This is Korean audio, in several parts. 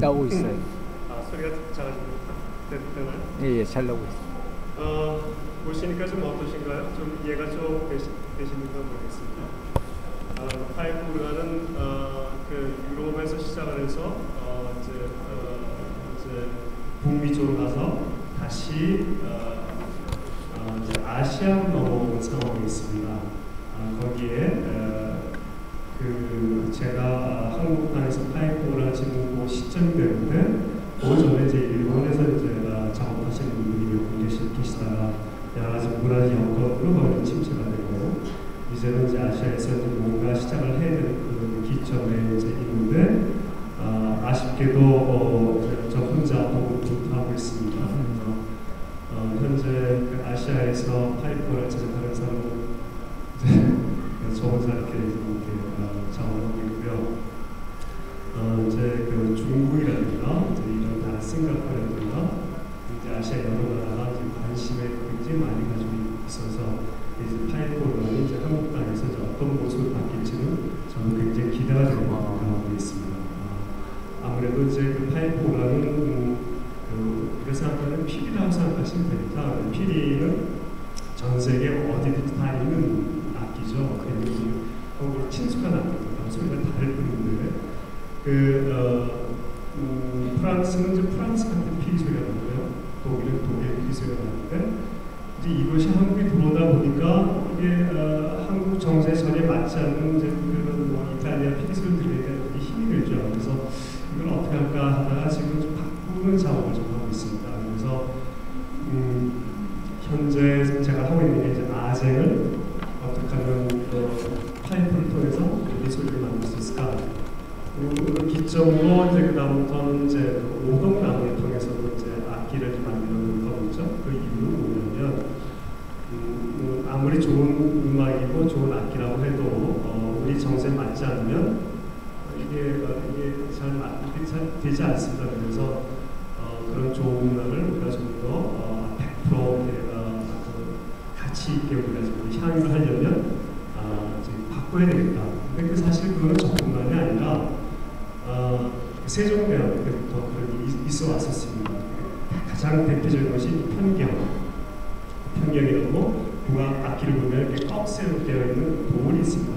나오고 있어요. 소리가 잘 되나요? 예, 잘 나오고 있어요. 보시니까 좀 어떠신가요? 좀 이해가 좀 되시는가 모르겠습니다. 파이프라는 그 유럽에서 시작을 해서 이제 북미 쪽으로 가서 다시 이제 아시아로 넘어온 상황이 있습니다. 거기에 그 제가 한국 땅에서 파이프를 지금 그 시점이 되는데 그 전에 이제 일본에서 이제 작업하시는 분들이 몇 분 계시다가 여러 가지 문화적 여건으로 거기 침체가 되고 이제는 이제 아시아에서 이제 뭔가 시작을 해야 되는 그 기점에 이제 있는데 아쉽게도 저 혼자 보고하고 있습니다. 현재 그 아시아에서 파이프를 제작하는 사람은 이제 저 혼자 이렇게 작업하고 있고요. 이제 그 중국이라든가 이제 이런 나라 싱가포르라든가 이제 아시아 여러 나라가 이제 관심에 굉장히 많이 가지고 있어서 이제 파이프는 이제 한국 땅에서 어떤 모습을 바뀔지는 저는 굉장히 기대가 되는 생각하고 있습니다. 아무래도 이제 그 파이프라는 우리가 생각하는 PD라고 생각하시면 됩니다. PD는 전 세계 어디든 다 있는 악기죠. 그리고 친숙한 악기입니다. 소리가 다를 뿐인데 프랑스는 이제 프랑스 같은 PD 소리가 나고요. 독일은 독일 PD 소리가 나는데 이제 이것이 한국에 들어오다 보니까 이게 한국 정서에 전혀 맞지 않는 이제 그런 뭐 이탈리아 PD 소리 들으니까 힘이 들죠. 그래서 이걸 어떻게 할까 하다가 지금 좀 바꾸는 작업을 좀 하고 있습니다. 그래서 현재 제가 하고 있는 게 이제 아쟁을 어떻게 하면 파이프를 통해서 이 소리를 만들 수 있을까? 그 기점으로 이제 그 다음부터는 이제 오동나무를 통해서도 이제 악기를 만드는 거죠. 그 이유는 뭐냐면 아무리 좋은 음악이고 좋은 악기라고 해도 우리 정서에 맞지 않으면 이게 잘 되지 않습니다. 그래서 그런 좋은 음악을 우리가 좀 더 100% 가치 있게 우리가 좀 향유를 하려면 바꿔야 되겠다. 근데 사실 그거는 저뿐만이 아니라 세종대왕 때부터 그런 게 있어 왔었습니다. 가장 대표적인 것이 편경이라고 국악 악기를 보면 이렇게 꺽쇠로 되어 있는 돌이 있습니다.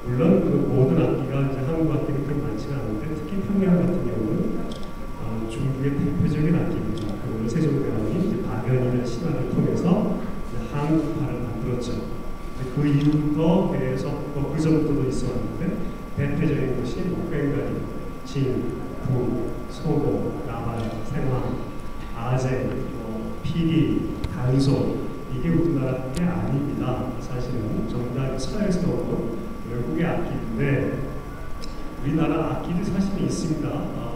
물론 그 모든 악기가 이제 한국 악기는 그렇게 많지가 않은데 특히 편경 같은 경우는 중국의 대표적인 악기입니다. 그걸 세종대왕이 이제 박연이라는 신화를 통해서 한국파를 만들었죠. 그 이후부터 계속 그 전부터도 있었는데 대표적인 것이 꽹과리, 진, 부, 소고, 나발, 생황, 아쟁, 피리, 단소 이게 우리나라 게 아닙니다. 사실은 정작 서양에서 나오는 외국의 악기인데 우리나라 악기도 사실 있습니다.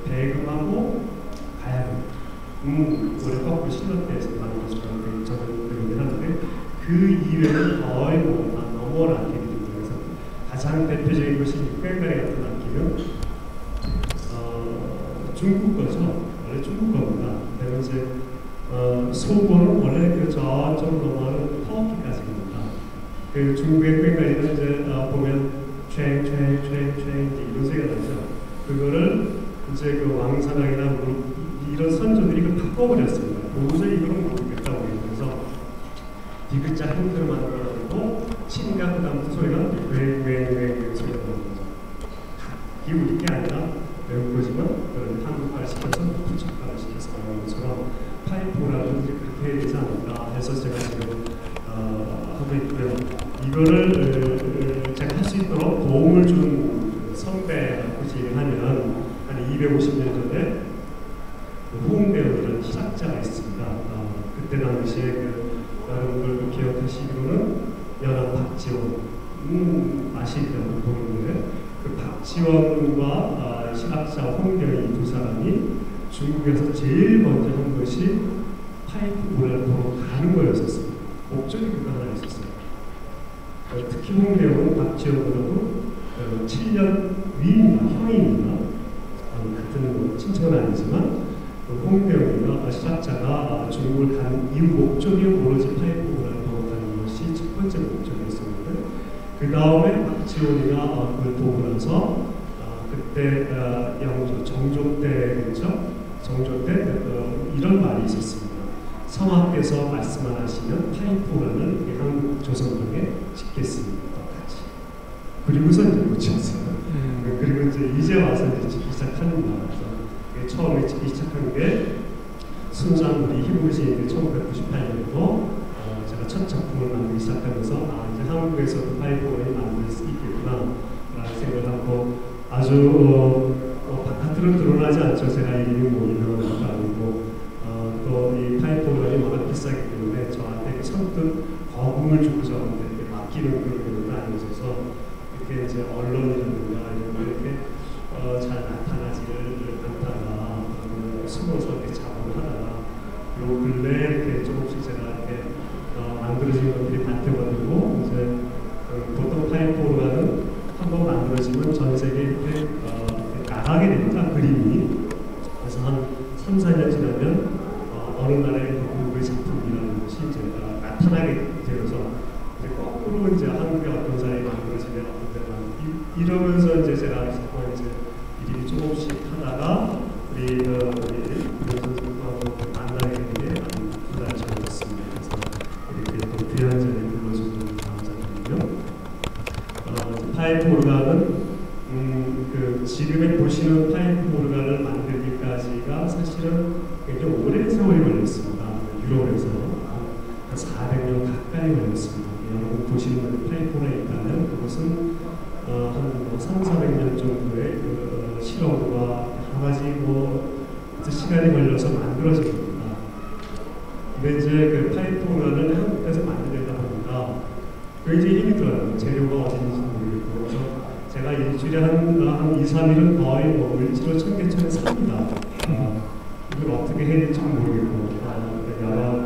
배금하고 가야금, 올해 꺾고 실력대에서 만들어서 저는 배우긴 하는데 그 이외에는 거의 넘어온 악기들입니다. 그래서 가장 대표적인 것이 꽹과리 같은 악기는 중국 거죠. 원래 중국 겁니다. 그리고 이제 소고는 원래 그 저쪽으로 넘어가는 터키까지입니다. 그 중국의 꽹과리는 이제 보면 이런 소리가 나죠. 그거를 이제 그 왕사당이나 이런 선조들이 그 바꿔버렸습니다. 도저히 이거는 모르겠다고 그래서 디귿자 형태로 만들어가지고 친가 그 다음부터 소리가 괭 소리가 나는 거죠. 이게 우리 게 아니라 외운 거지만 한국화를 시켜서 부착화를 시켜서 나오는 것처럼 파이프라도 이제 그렇게 해야 되지 않을까 해서 제가 지금 하고 있고요. 이거를 제가 할 수 있도록 도움을 준 선배라고 얘기하면 한 250년 전에 호응배우라는 시작자가 있습니다. 그때 당시에 여러분들 기억하시기로는 연합 박지원 아시리라고 보는데 그 박지원과 시각자 홍경이 두 사람이 중국에서 제일 먼저 한 것이 파이프 문화를 보러 가는 거였었습니다. 목적이 그거 하나 있었어요. 특히 홍경은 박지원보다도 7년 위입니다. 형입니다. 같은 친척은 아니지만 홍대웅이나 시작자가 중국을 간 이후 목적이 오로지 파이프 문화를 보러 가는 것이 첫 번째 목적이었었는데 그 다음에 박지원이가 그걸 보고 나서 그 그때 영조 정조 때 그렇죠? 정조 때 이런 말이 있었습니다. 성하께서 말씀만 하시면 파이포라는 한국 조선왕에 짓겠습니다. 똑같이. 그리고서 이제 못 지었어요. 그리고 이제 와서 이제 짓기 시작합니다. 그래서 처음에 짓기 시작한 게 순수한 우리 희무시인데 1998년도 제가 첫 작품을 만들기 시작하면서 이제 한국에서도 파이포를 만들 수 있겠구나 라는 생각을 하고 아주 바깥으로 드러나지 않죠. 제가 이름이 뭐 유명한 것도 아니고 또 이 파이포런이 워낙 비싸기 때문에 저한테 선뜻 거금을 주고 저한테 이렇게 맡기는 그런 경우도 아니어서 이렇게 이제 언론이라든가 이런 거 이렇게 잘 나타나지를 않다가 숨어서 이렇게 작업을 하다가 요 근래 이렇게 조금씩 제가 이렇게 만들어진 것들이 발표가 되고 이제 보통 파이포런은 한번 만들어지면 전 세계에 이렇게 나가게 됩니다. 그림이. 그래서 한 3, 4년 지나면 어느 나라의 누구의 작품이라는 것이 이제 나타나게 되어서 이제 거꾸로 이제 한국의 어떤 사람이 만들어지면 어떤 데만 이러면서 이제 제가 자꾸 이제 일이 조금씩 하다가 우리 선생님하고 만나게 된 게 한 2달 전이었습니다. 그래서 이렇게 또 귀한 자리에 불러주셔서 감사드리고요. 파이프 오르간은 지금에 보시는 파이프 오르간을 만들기까지가 사실은 굉장히 오랜 세월이 걸렸습니다. 유럽에서 한 400년 가까이 걸렸습니다. 여러분 보시는 파이프가 있다면 그것은 한 3, 400년 정도의 실험과 여러 가지 시간이 걸려서 만들어진 겁니다. 근데 이제 그 파이프 오르간을 한국에서 만들려다 보니까 굉장히 힘이 들어요. 재료가 어딘지 모르겠고. 그래서 제가 일주일에 한 2, 3일은 거의 을지로 청계천에 삽니다. 이걸 어떻게 해야 될지 모르겠고, 여러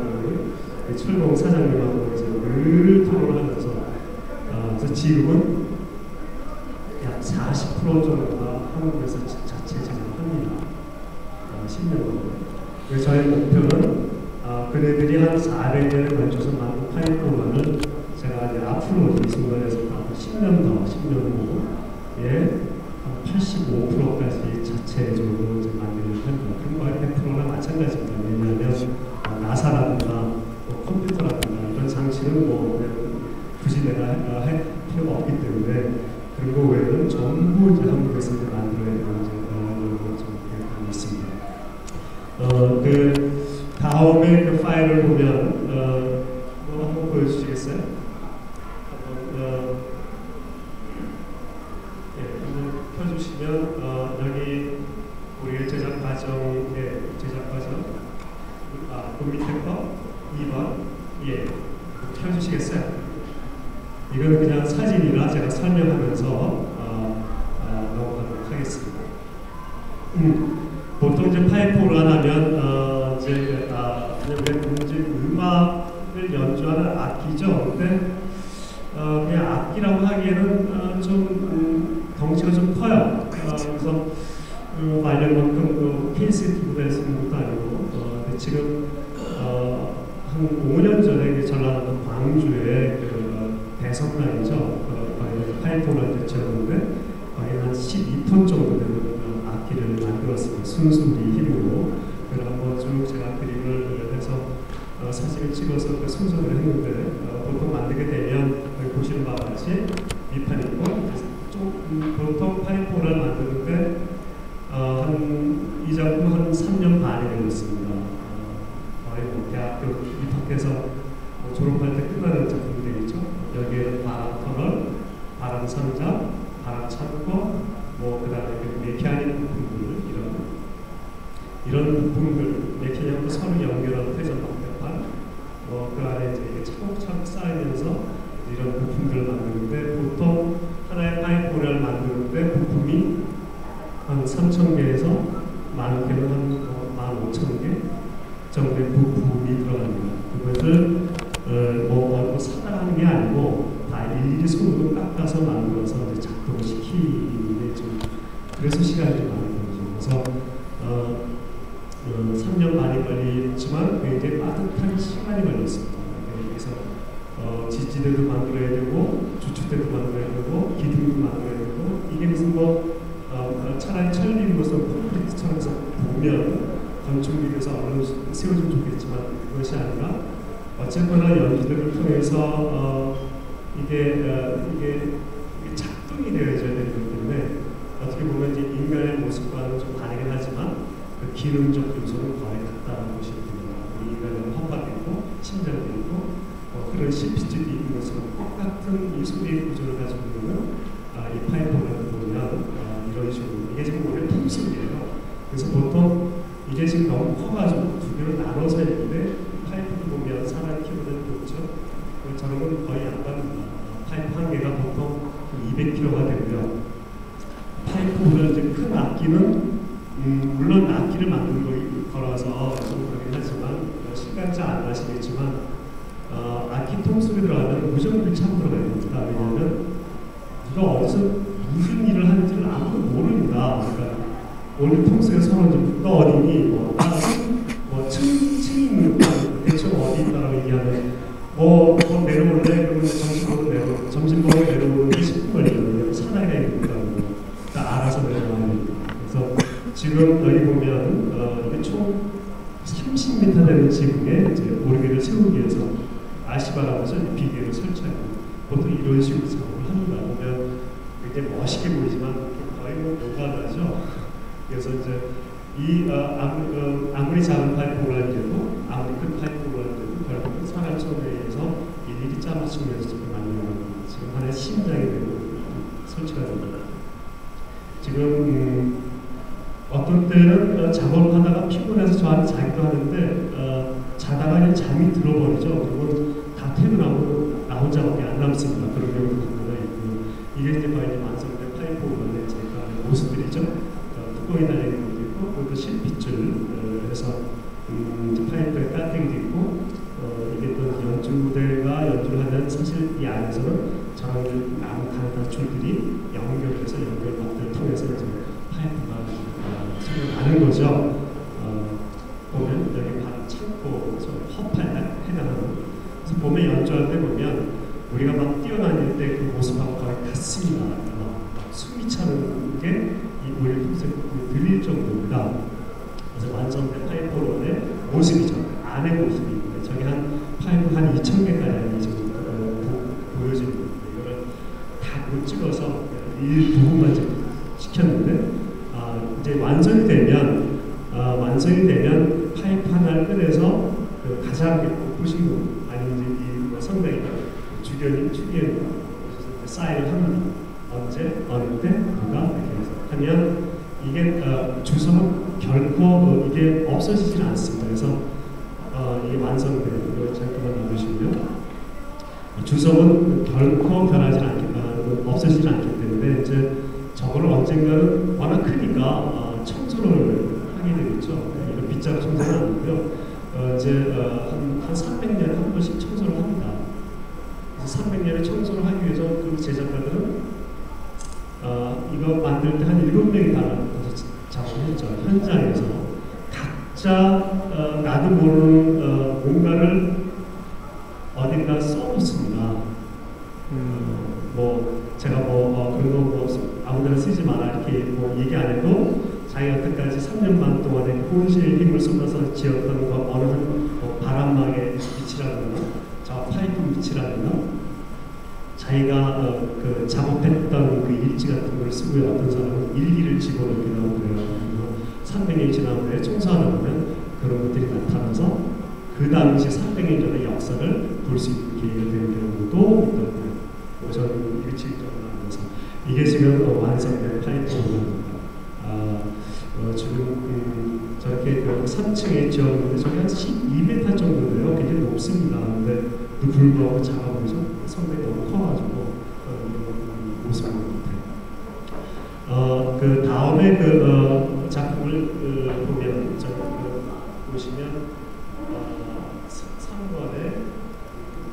철공 사장님하고 이제 늘 토론하면서, 그래서 지금은 약 40% 정도가 한국에서 자체 제작합니다. 10년 정도. 그래서 저희 목표는 그네들이 한 400년에 걸쳐서 만든 파이프만을 제가 이제 앞으로 이 순간에서 10년 후에 85%까지 자체적으로 이제 만들려고 합니다. 그럼 100%나 마찬가지입니다. 왜냐하면 나사라든가 컴퓨터라든가 이런 장치는 굳이 내가 할 필요가 없기 때문에 그런 거 외에는 전부 이제 한국에서 만들어야 되는 그런 계획이 있습니다. 그 다음에 그 파일을 보면 한번 보여주시겠어요? 펴주시면 여기 우리의 제작 과정 그 밑에 거 2번 펴주시겠어요? 이건 그냥 사진이라 제가 설명하면서 넘어가도록 하겠습니다. 보통 이제 파이프를 하면 이제 음악을 연주하는 악기죠. 근데 그냥 악기라고 하기에는 좀 덩치가 좀 커요. 그래서 말년만큼 핀세트보다 쓰는 것도 아니고 지금 한 5년 전에 전라도 광주에 대성당이죠. 거기 파이프를 제쳤는데 거기 한 12톤 정도 되는 악기를 만들었습니다. 순수 우리 힘으로. 그걸 한번 쭉 제가 그림을 해서 사진을 찍어서 그 순서를 했는데 보통 만들게 되면 여기 보시는 바와 같이 밑판 있고 보통 파이프를 만드는데 이 작품 한 3년 반이 걸렸습니다. 거의 대학교 입학해서 졸업할 때 끝나는 작품이 되겠죠. 여기에는 바람 터널, 바람 상자, 바람 창고, 그 다음에 메케아닉 부품들 이런 부품들 메케아닉도 서로 연결하는 회전 방벽판 그 안에 이제 이게 차곡차곡 쌓이면서 이런 부품들을 만드는데 보통 하나의 파이프를 만드는데 부품이 한 3,000개에서 많게는 한 15,000개 정도의 부품이 들어갑니다. 그것을 사다 하는 게 아니고 다 일일이 손으로 깎아서 만들어서 이제 작동을 시키는데 그래서 시간이 좀 많이 걸리죠. 그래서 3년 반이 걸리지만 굉장히 빠듯한 시간이 걸렸습니다. 그래서 지지대도 만들어야 되고 주축대도 만들어야 되고 기둥도 만들어야 되고 이게 무슨 차라리 철리고서 콘크리트처럼 해서 보면 건축비에서 얼른 세워주면 좋겠지만 그것이 아니라 어쨌거나 연주들을 통해서 이게 작동이 되어져야 되기 때문에 어떻게 보면 이제 인간의 모습과는 좀 다르긴 하지만 그 기능적 요소는 거의 같다는 것이 됩니다. 인간은 허파도 있고 심장도 있고 그런 CPG도 있는 것으로 똑같은 이 소리의 구조를 가지고 있는 이 파이프를 보면 이런 식으로 이게 지금 원래 통속이에요. 그래서 보통 이게 지금 너무 커가지고 두 개로 나눠서 했는데 파이프를 보면 사람 키보다는 높죠. 저런 건 거의 약간 파이프 한 개가 보통 200kg가 되고요. 파이프보다 이제 큰 악기는 물론 악기를 만든 거라서 좀 그러긴 하지만 시간 잘 안 나시겠지만 악기 통속에 들어가면 무전기 참 들어가야 됩니다. 왜냐하면 누가 어디서 무슨 일을 하는지를 아무도 모릅니다. 그러니까 오늘 통속에 서로 너 어디니? 뭐 층이 있는 거 대충 어디 있다라고 얘기하면 내려올래? 그러면 점심먹으러 내려오는데 10분 걸리거든요. 사다리가 있는 거라고 다 알아서 내려와야 됩니다. 그래서 지금 여기 보면 이게 총 30m 되는 지붕에 이제 오르기를 세우기 위해서 아시바라고 해서 비계를 설치하고 보통 이런 식으로 작업을 합니다. 보면 굉장히 멋있게 보이지만 거의 노가다죠. 그래서 이제 아무리 작은 파이프를 하는데도 아무리 큰 파이프를 하는데도 결국은 사람 손에 의해서 일일이 짜맞추면서 만드는 겁니다. 지금 하나의 심장이 되고 설치가 됩니다. 지금 어떤 때는 작업을 하다가 피곤해서 저한테 자기도 하는데 자다가 그냥 잠이 들어버리죠. 그리고 다 퇴근하고 나 혼자밖에 안 남습니다. 그런 경우도 가끔가 있고요. 이게 이제 거의 완성된 파이프 원의 제가 모습들이죠. 뚜껑이 달려있는 것도 있고 그것도 실핏줄 해서 이제 파이프에 깔때기도 있고 이게 또 연주대가 연주를 하면 사실 이 안에서는 저런 나무 가르다 줄들이 연결해서 연결막들을 통해서 이제 파이프가 나는 거죠. 보면 여기 바로 창고 허파에 해당하는. 그래서 봄에 연주할 때 보면 우리가 막 뛰어다닐 때 그 모습하고 거의 같습니다. 숨이 차는 게 이 우리 풍색이 들릴 정도입니다. 그래서 완성된 파이프론의 모습이죠. 안의 모습입니다. 저기 한 파이프 한 2,000개가량이 지금 보여지는 겁니다. 이거를 다 못 찍어서 일부분만 시켰는데 이제 완성이 되면 파이프 하나를 꺼내서 그 가장 높으신 분 아니면 이제 이 선배가 주변인 사인을 합니다. 언제 어느 때 누가 이렇게 해서 하면 이게 주성은 결코 이게 없어지지는 않습니다. 그래서 이게 완성되는 이거 잠깐만 넣으시고요. 주성은 결코 변하지 없어지지 않기 때문에 이제 저거를 언젠가는 워낙 크니까 청소를 하게 되겠죠. 이거 빗자루 청소는 아니고요. 이제 한 300년에 한 번씩 청소를 합니다. 그래서 300년에 청소를 하기 위해서 그 제작가들은 이거 만들 때 한 7명이 다 작업을 했죠. 현장에서 각자 나도 모르는 뭔가를 어딘가 써놓습니다. 제가 그런 거 아무데나 쓰지 마라 이렇게 얘기 안 해도 자기가 여태까지 3년 반 동안에 혼신의 힘을 쏟아서 지었던 어느 한 바람막의 밑이라든가 저 파이프 밑이라든가 자기가 그 작업했던 그 일지 같은 걸 쓰고요. 어떤 사람은 일기를 집어넣기도 하고요. 300년이 지난 후에 청소하다 보면 그런 것들이 나타나서 그 당시 300년 전의 역사를 볼 수 있게 되는 경우도 있더라고요. 저는 일치적으로 하면서 이게 지금 완성된 파이프입니다. 지금 저렇게 3층에 지었는데 저기 한 12m 정도인데요. 굉장히 높습니다. 근데 그 불구하고 작아 보이죠? 성능이 너무 커가지고 이런 모습인 것 같아요. 그 다음에 그 작품을 보면 저기 보시면 3번에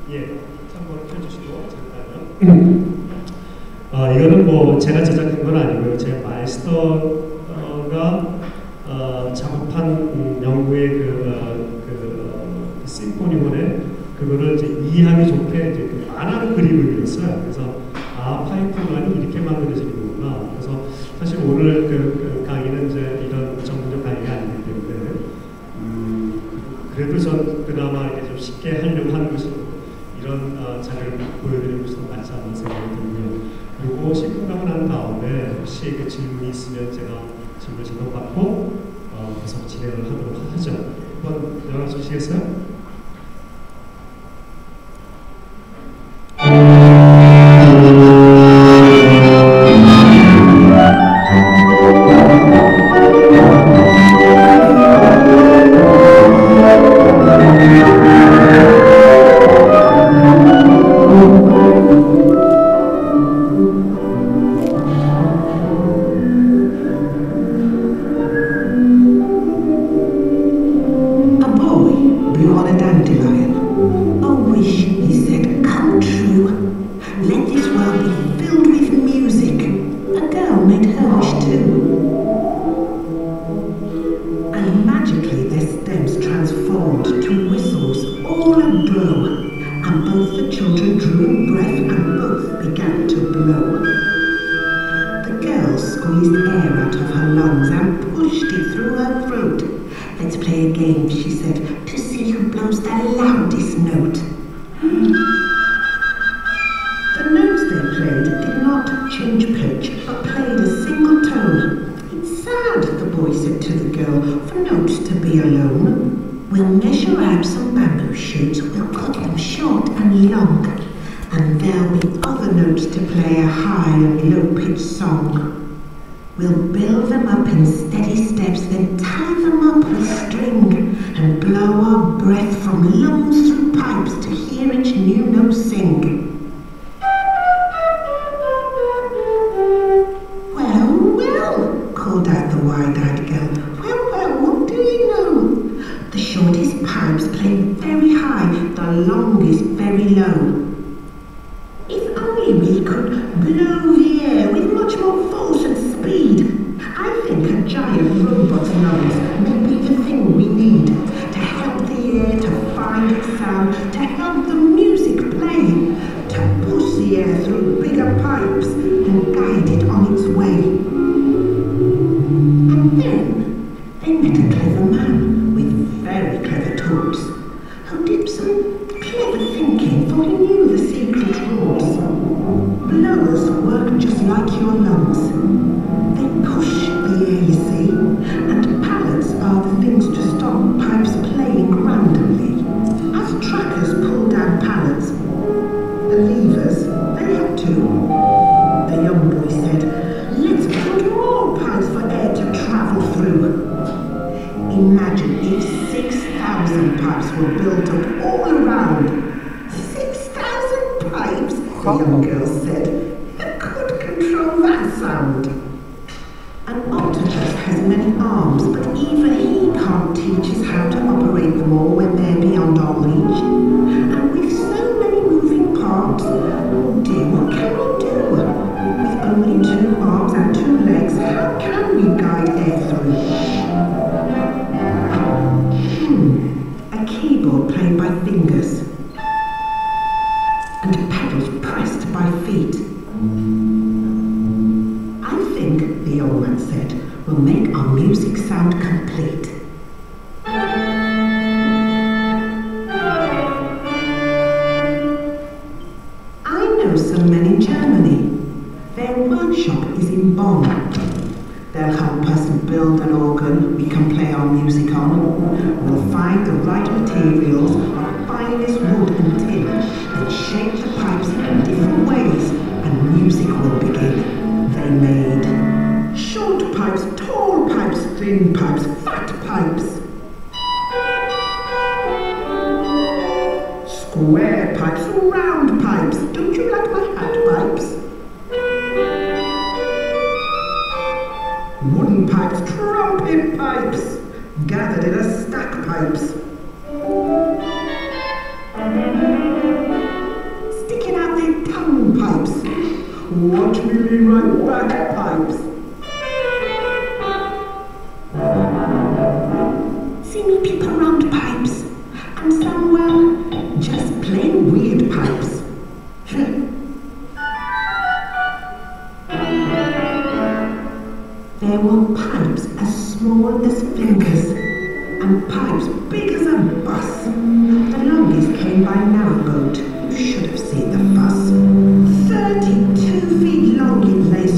3번을 펴주시고 잠깐요. 이거는 제가 제작한 건 아니고요. 제 마이스터가 작업한 영국의 그 심포니원에 그거를 이제 이해하기 좋게 이제 그 만화로 그림을 그렸어요. 그래서 파이프만이 이렇게 만들어지는 거구나. 그래서 사실 오늘 혹시 그 질문이 있으면 제가 질문 전송받고 계속 진행을 하도록 하죠. 한번 열어주시겠어요?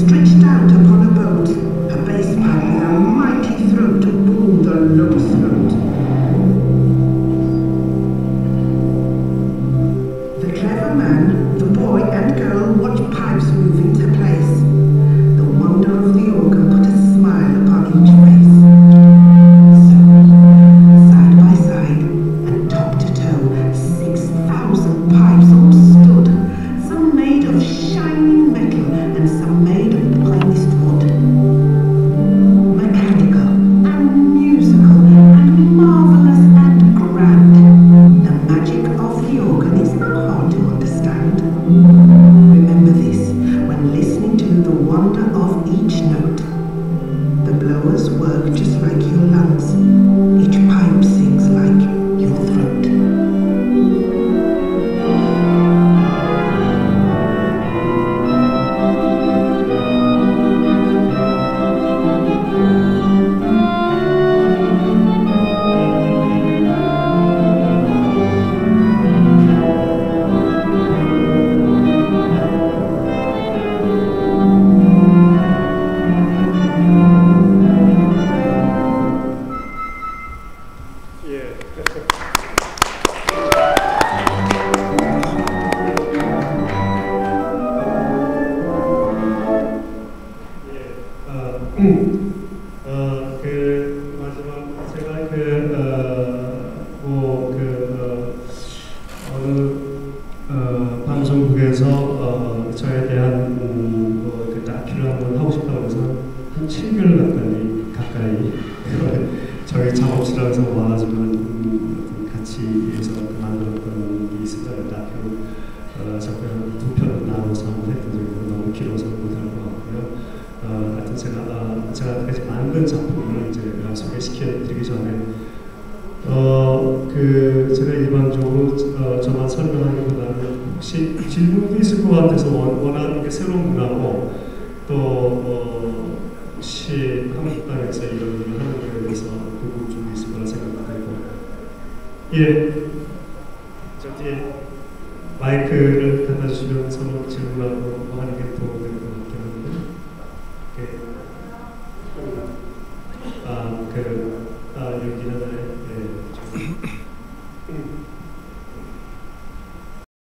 Stretched out upon a each note. The blowers work just like your lungs. Each pipe sings like your throat. 그 마지막 제가 어느 방송국에서 저에 대한 그 다큐를 한번 하고 싶다고 해서 한 7개월 가까이 저희 작업실에서 와가지고 같이 해서 만들었던 게 있습니다. 다큐 작품 한 2편 나눠서 한번 했던 적이 너무 길어서 못할 것 같고요. 하여튼 제가 같이 만든 작품을 이제 소개시켜드리기 전에 제가 일반적으로 저만 설명하기보다는 혹시 질문도 있을 것 같아서 원하는 게 새로운 문화고 또 혹시 한국 땅에서 이런 일을 하는 거에 대해서 궁금증이 있을 거라 생각되고 저 뒤에 마이크를 갖다 주시면 서로 질문하고 하는 게 또